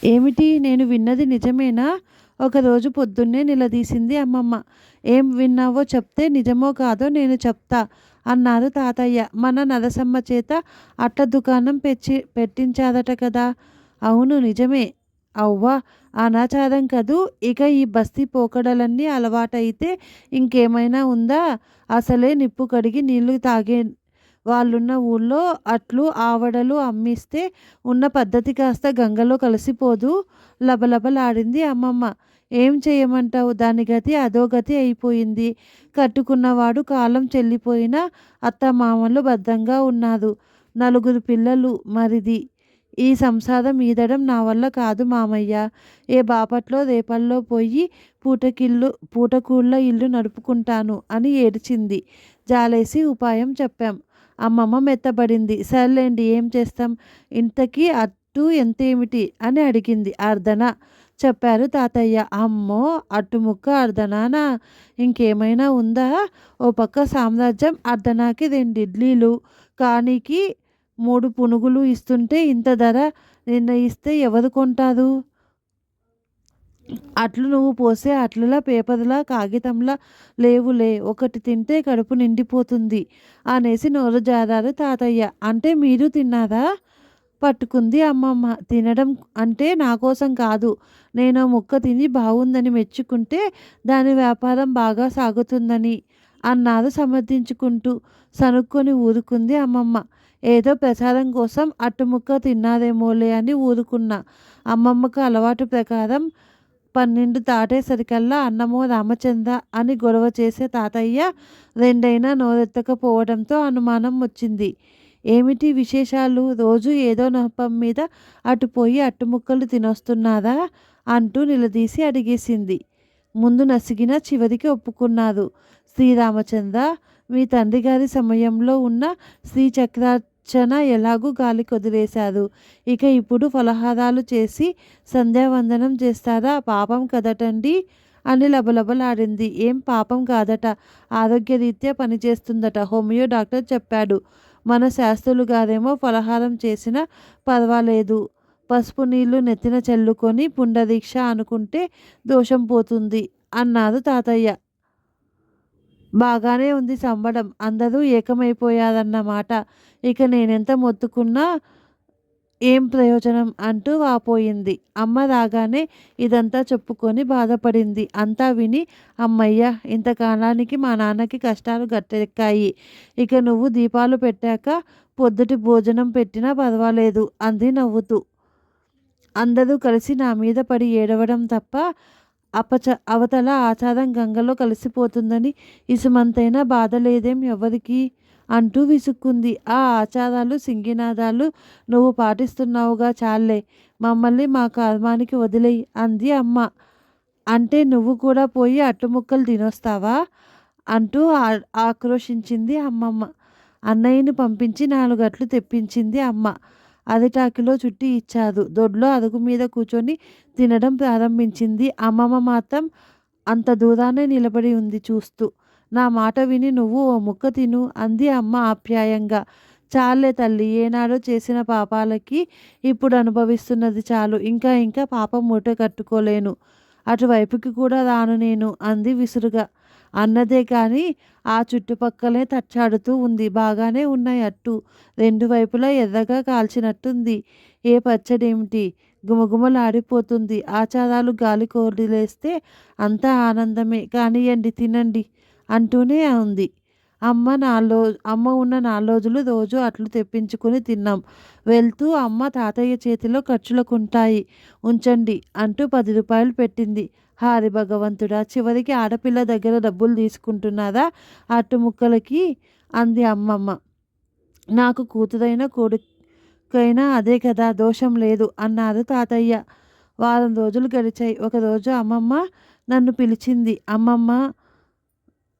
ఏమిటి నేను విన్నది నిజమేనా? ఒకరోజు పొద్దున్నే నిలదీసింది అమ్మమ్మ. ఏం విన్నావో చెప్తే నిజమో కాదో నేను చెప్తా అన్నారు తాతయ్య. మన నరసమ్మ చేత అట్ల దుకాణం పెట్టించారట కదా. అవును నిజమే. అవ్వ, అనాచారం కదూ. ఇక ఈ బస్తీ పోకడలన్నీ అలవాటైతే ఇంకేమైనా ఉందా? అసలే నిప్పు కడిగి నీళ్లు తాగే వాళ్ళున్న ఊళ్ళో అట్లు ఆవడలు అమ్మిస్తే ఉన్న పద్ధతి కాస్త గంగలో కలిసిపోదు. లబలబలాడింది అమ్మమ్మ. ఏం చేయమంటావు, దాని గతి అదో గతి అయిపోయింది. కట్టుకున్నవాడు కాలం చెల్లిపోయినా అత్తమామలు భద్రంగా ఉన్నారు. నలుగురు పిల్లలు మరిది. ఈ సంసారం ఈదడం నా వల్ల కాదు మామయ్య. ఏ బాపట్లో రేపల్లో పోయి పూటకూళ్ళ ఇల్లు నడుపుకుంటాను అని ఏడ్చింది. జాలేసి ఉపాయం చెప్పాం. అమ్మమ్మ మెత్తబడింది. సర్లేండి, ఏం చేస్తాం. ఇంతకీ అట్టు ఎంతేమిటి అని అడిగింది. అర్ధన చెప్పారు తాతయ్య. అమ్మో, అట్టుముక్క అర్ధనానా? ఇంకేమైనా ఉందా? ఓ పక్క సామ్రాజ్యం అర్ధనాకి 2 ఇడ్లీలు కానీకి 3 పునుగులు ఇస్తుంటే ఇంత ధర నిర్ణయిస్తే ఎవరు కొంటారు? అట్లు నువ్వు పోసే అట్లలా పేపర్లా కాగితంలా లేవులే. ఒకటి తింటే కడుపు నిండిపోతుంది అనేసి నోరు జారారు తాతయ్య. అంటే మీరు తిన్నారా? పట్టుకుంది అమ్మమ్మ. తినడం అంటే నా కోసం కాదు. నేను ముక్క తిని బాగుందని మెచ్చుకుంటే దాని వ్యాపారం బాగా సాగుతుందని అన్నారు సమర్థించుకుంటూ. సనుక్కొని ఊరుకుంది అమ్మమ్మ. ఏదో ప్రచారం కోసం అట్టుముక్క తిన్నారేమోలే అని ఊరుకున్నా. అమ్మమ్మకు అలవాటు ప్రకారం 12 దాటేసరికల్లా అన్నమో రామచంద్ర అని గొడవ చేసే తాతయ్య రెండైనా నోరెత్తకపోవడంతో అనుమానం వచ్చింది. ఏమిటి విశేషాలు? రోజు ఏదో నొప్పం మీద అటుపోయి అట్టుముక్కలు తినొస్తున్నారా అంటూ నిలదీసి అడిగేసింది. ముందు నసిగిన చివరికి ఒప్పుకున్నారు. శ్రీరామచంద్ర, మీ తండ్రి గారి సమయంలో ఉన్న శ్రీచక్రార్చన ఎలాగూ గాలి కొదిలేశారు. ఇక ఇప్పుడు ఫలహారాలు చేసి సంధ్యావందనం చేస్తారా? పాపం కదటండి అని లబలబలాడింది. ఏం పాపం కాదట, ఆరోగ్యరీత్యా పనిచేస్తుందట. హోమియో డాక్టర్ చెప్పాడు. మన శాస్త్రులు గారేమో ఫలహారం చేసినా పర్వాలేదు, పసుపు నీళ్లు నెత్తిన చల్లుకొని పుండరీక్ష అనుకుంటే దోషం పోతుంది అన్నారు తాతయ్య. బాగానే ఉంది సంబడం. అందరూ ఏకమైపోయారన్నమాట. ఇక నేనెంత మొత్తుకున్నా ఏం ప్రయోజనం అంటూ వాపోయింది. అమ్మ రాగానే ఇదంతా చెప్పుకొని బాధపడింది. అంతా విని అమ్మయ్య, ఇంతకాలానికి మా నాన్నకి కష్టాలు గట్టెక్కాయి. ఇక నువ్వు దీపాలు పెట్టాక పొద్దుటి భోజనం పెట్టినా పర్వాలేదు అంది నవ్వుతూ. అందరూ కలిసి నా మీద పడి ఏడవడం తప్ప అవతల ఆచారం గంగలో కలిసిపోతుందని ఇసుమంతైనా బాధ లేదేం ఎవరికి అంటూ విసుక్కుంది. ఆ ఆచారాలు సింగినాదాలు నువ్వు పాటిస్తున్నావుగా, చాలే, మమ్మల్ని మా కర్మానికి వదిలేయి అంది అమ్మ. అంటే నువ్వు కూడా పోయి అట్టుముక్కలు తినొస్తావా అంటూ ఆక్రోశించింది అమ్మమ్మ. అన్నయ్యని పంపించి 4 అట్లు తెప్పించింది అమ్మ. అరిటాకులో చుట్టి ఇచ్చారు. దొడ్లో అరుగు మీద కూర్చొని తినడం ప్రారంభించింది. అమ్మమ్మ మాత్రం అంత దూరానే నిలబడి ఉంది చూస్తూ. నా మాట విని నువ్వు ఓ ముక్క తిను అంది అమ్మ ఆప్యాయంగా. చాలే తల్లి, ఏనాడో చేసిన పాపాలకి ఇప్పుడు అనుభవిస్తున్నది చాలు. ఇంకా ఇంకా పాపం మూట కట్టుకోలేను. అటువైపుకి కూడా రాను నేను అంది విసురుగా. అన్నదే కానీ ఆ చుట్టుపక్కలే తచ్చాడుతూ ఉంది. బాగానే ఉన్నాయి అట్టు. 2 వైపులా ఎర్రగా కాల్చినట్టుంది. ఏ పచ్చడేమిటి, గుమగుమలాడిపోతుంది. ఆచారాలు గాలి కొదిలేస్తే అంతా ఆనందమే. కానియండి, తినండి అంటూనే ఉంది. అమ్మ ఉన్న 4 రోజులు రోజు అట్లు తెప్పించుకుని తిన్నాం. వెళ్తూ అమ్మ తాతయ్య చేతిలో ఖర్చులకుంటాయి, ఉంచండి అంటూ 10 రూపాయలు పెట్టింది. హారి భగవంతుడా, చివరికి ఆడపిల్ల దగ్గర డబ్బులు తీసుకుంటున్నారా అట్టు ముక్కలకి అంది అమ్మమ్మ. నాకు కూతురైన కొడుకైనా అదే కదా, దోషం లేదు అన్నారు తాతయ్య. వారం రోజులు గడిచాయి. ఒకరోజు అమ్మమ్మ నన్ను పిలిచింది.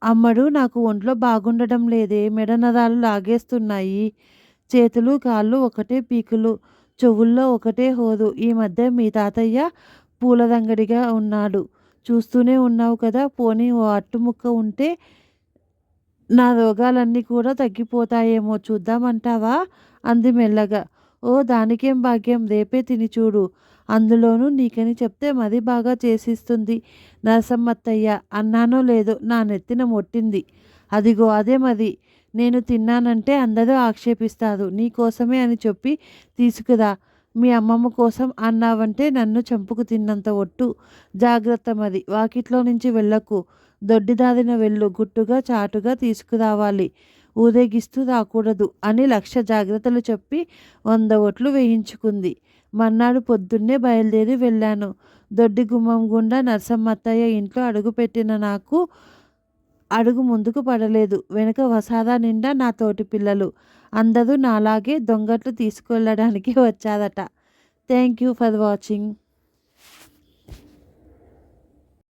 అమ్మడు, నాకు ఒంట్లో బాగుండడం లేదే, మెడ నరాలు లాగేస్తున్నాయి. చేతులు కాళ్ళు ఒకటే పీకులు, చెవుల్లో ఒకటే హోరు. ఈ మధ్య మీ తాతయ్య పూలదంగడిగా ఉన్నాడు. చూస్తూనే ఉన్నావు కదా. పోనీ ఓ అట్టుముక్క ఉంటే నా రోగాలన్నీ కూడా తగ్గిపోతాయేమో, చూద్దామంటావా అంది మెల్లగా. ఓ దానికేం భాగ్యం, రేపే తిని చూడు. అందులోనూ నీకని చెప్తే మది బాగా చేసిస్తుంది నరసమ్మత్తయ్య. అన్నానో లేదో నా నెత్తిన మొట్టింది. అదిగో అదే మది. నేను తిన్నానంటే అందరూ ఆక్షేపిస్తారు. నీకోసమే అని చెప్పి తీసుకురా. మీ అమ్మమ్మ కోసం అన్నావంటే నన్ను చంపుకు తిన్నంత ఒట్టు. జాగ్రత్త మది. వాకిట్లో నుంచి వెళ్ళకు. దొడ్డిదారిన వెళ్ళు. గుట్టుగా చాటుగా తీసుకురావాలి. ఊరేగిస్తూ రాకూడదు అని 1,00,000 జాగ్రత్తలు చెప్పి 100 ఒట్లు వేయించుకుంది. మర్నాడు పొద్దున్నే బయలుదేరి వెళ్ళాను. దొడ్డి గుమ్మం గుండా నరసమ్మత్తయ్య ఇంట్లో అడుగుపెట్టిన నాకు అడుగు ముందుకు పడలేదు. వెనుక వసారా నిండా నా తోటి పిల్లలు. అందరూ నాలాగే దొంగట్లు తీసుకెళ్ళడానికి వచ్చారట. Thank you for watching.